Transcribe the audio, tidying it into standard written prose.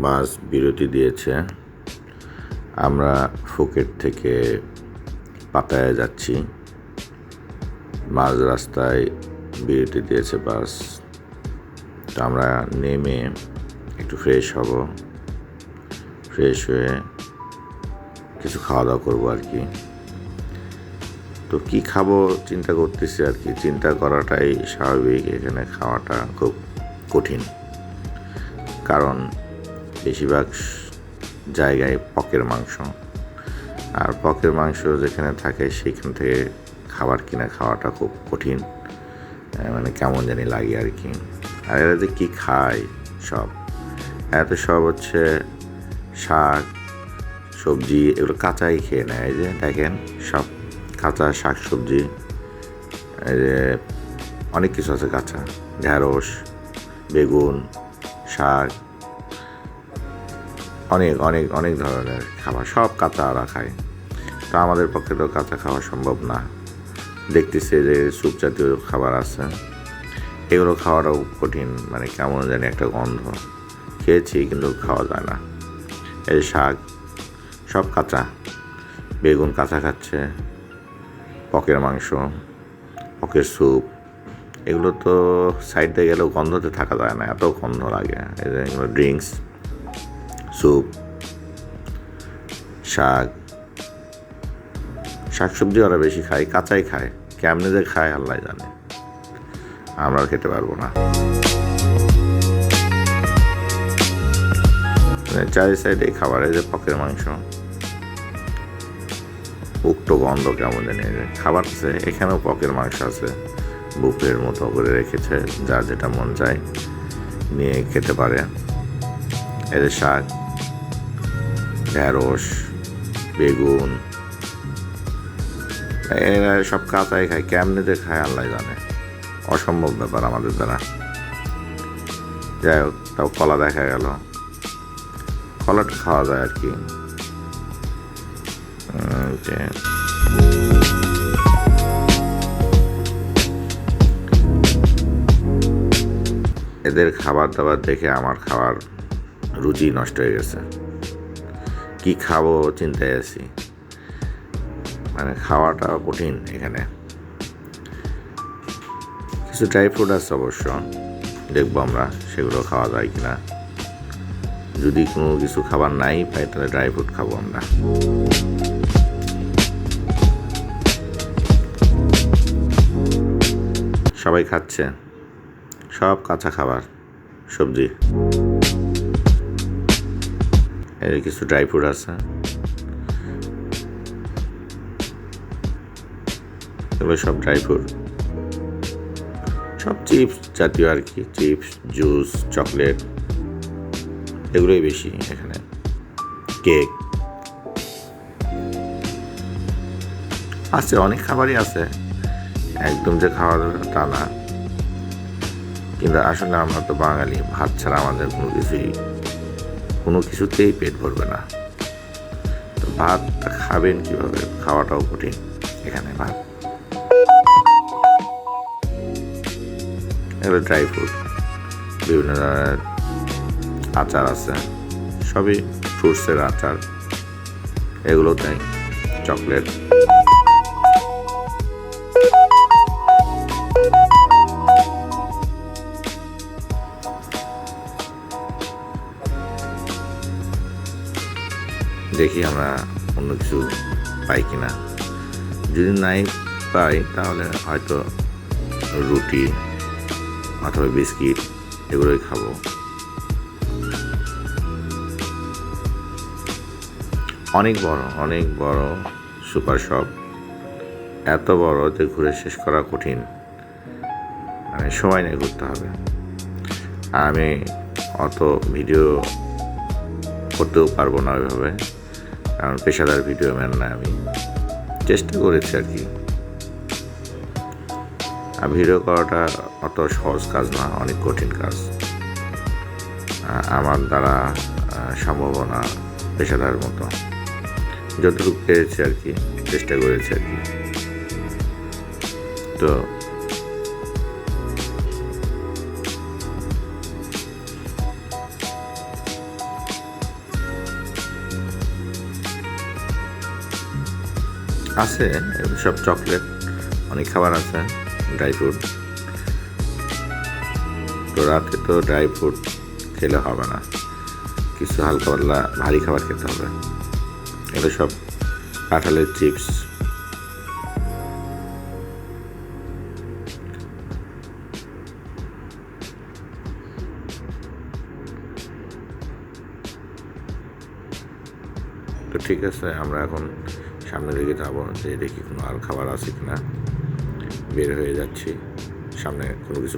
বাস বিরতি দিয়েছে। আমরা ফুকেট থেকে পাতায়া যাচ্ছি। মাঝ রাস্তায় বিরতি দিয়েছে বাস। তো আমরা নেমে একটু ফ্রেশ হব, ফ্রেশ হয়ে কিছু খাওয়া দাওয়া করবো আর কি। তো কী খাবো চিন্তা করতেছি আর কি। চিন্তা করাটাই স্বাভাবিক, এখানে খাওয়াটা খুব কঠিন, কারণ বেশিরভাগ জায়গায় পকের মাংস, আর পকের মাংস যেখানে থাকে সেখান থেকে খাবার কিনে খাওয়াটা খুব কঠিন, মানে কেমন জানি লাগে আর কি। আর এরা যে কী খায় সব, এত সব হচ্ছে শাক সবজি, এগুলো কাঁচাই খেয়ে নেয়। এই যে দেখেন সব কাঁচা শাক সবজি, এই যে অনেক কিছু আছে কাঁচা, ঢেঁড়স, বেগুন, শাক, অনেক অনেক অনেক ধরনের খাবার সব কাঁচা ওরা খায়। তো আমাদের পক্ষে তো কাঁচা খাওয়া সম্ভব না। দেখতেছি যে স্যুপ জাতীয় খাবার আছে, এগুলো খাওয়াটাও কঠিন, মানে কেমন জানি একটা গন্ধ। খেয়েছি কিন্তু খাওয়া যায় না। এই শাক সব কাঁচা, বেগুন কাঁচা খাচ্ছে, পকের মাংস, পকের স্যুপ, এগুলো তো সাইডে গেলেও গন্ধতে থাকা যায় না, এত গন্ধ লাগে। এই যে এগুলো ড্রিঙ্কস, স্যুপ, শাক শাকসবজি ওরা বেশি খায়, কাঁচাই খায়। কেমনে যে খায় আল্লাহ জানে, আমরা খেতে পারবো না। চারি সাইডে খাবার, এই যে পকের মাংস, উক্ত গন্ধ কেমন জানি। খাবার আছে, এখানেও পকের মাংস আছে, বুফের মতো করে রেখেছে, যার যেটা মন চায় নিয়ে খেতে পারে। এদের শাক, ঢেঁড়স, বেগুন, এরা সব কাঁচাই খায়। কেমনে যে খায় আল্লাহ জানে, অসম্ভব ব্যাপার আমাদের দ্বারা। যাই হোক, তাও কলা দেখা গেল, কলাটা খাওয়া যায় আর কি। এদের খাবার দাবার দেখে আমার খাবার রুচি নষ্ট হয়ে গেছে। কি খাবো চিন্তায় আছি, মানে খাওয়াটা কঠিন। এখানে কিছু ড্রাই ফ্রুট আছে অবশ্য, দেখবো আমরা সেগুলো খাওয়া যায় কিনা। যদি কোনো কিছু খাবার নাই পাই তাহলে ড্রাই ফ্রুট খাবো আমরা। সবাই খাচ্ছে, সব কাঁচা খাবার, সবজি, এর কিছু ড্রাই ফ্রুট আছে, এগুলো সব ড্রাই ফ্রুট, সব চিপস জাতীয় আর কি। চিপস, জুস, চকলেট, এগুলোই বেশি এখানে। কেক আছে, অনেক খাবারই আছে, একদম যে খাওয়া তা না। কিন্তু আসলে আমরা তো বাঙালি, ভাত ছাড়া আমাদের কোনো কিছুতেই পেট ভরবে না। তো ভাতটা খাবেন কীভাবে, খাওয়াটাও কঠিন এখানে। ভাত, এগুলো ড্রাই ফ্রুট, বিভিন্ন ধরনের আচার আছে, সবই ফ্রুটসের আচার, এগুলো তাই, চকলেট। দেখি আমরা অন্য কিছু পাই কিনা। যদি নাই পাই তাহলে হয়তো রুটি অথবা বিস্কিট এগুলোই খাবো। অনেক বড় সুপার শপ, এত বড় যে ঘুরে শেষ করা কঠিন, মানে সময় নিয়ে ঘুরতে হবে। আর আমি অত ভিডিও করতেও পারবো না ওইভাবে, কারণ পেশাদার ভিডিও ম্যান না আমি। চেষ্টা করেছি আর কি। আর ভিডিও করাটা অত সহজ কাজ না, অনেক কঠিন কাজ। আমার দ্বারা সম্ভব না পেশাদার মতো, যতটুকু পেরেছি আর কি, চেষ্টা করেছি আর কি। তো আছে এগুলো সব চকলেট, অনেক খাবার আছে, ড্রাই ফ্রুট। তো রাতে তো ড্রাই ফ্রুট খেলে হবে না, কিছু হালকা পাতলা ভারী খাবার খেতে হবে। এগুলো সব কাঁঠালের চিপস, তো ঠিক আছে, আমরা এখন সামনের দিকে যাবো, যে দেখি কোনো আর খাবার আছে কিনা। বের হয়ে যাচ্ছি, সামনে কোনো কিছু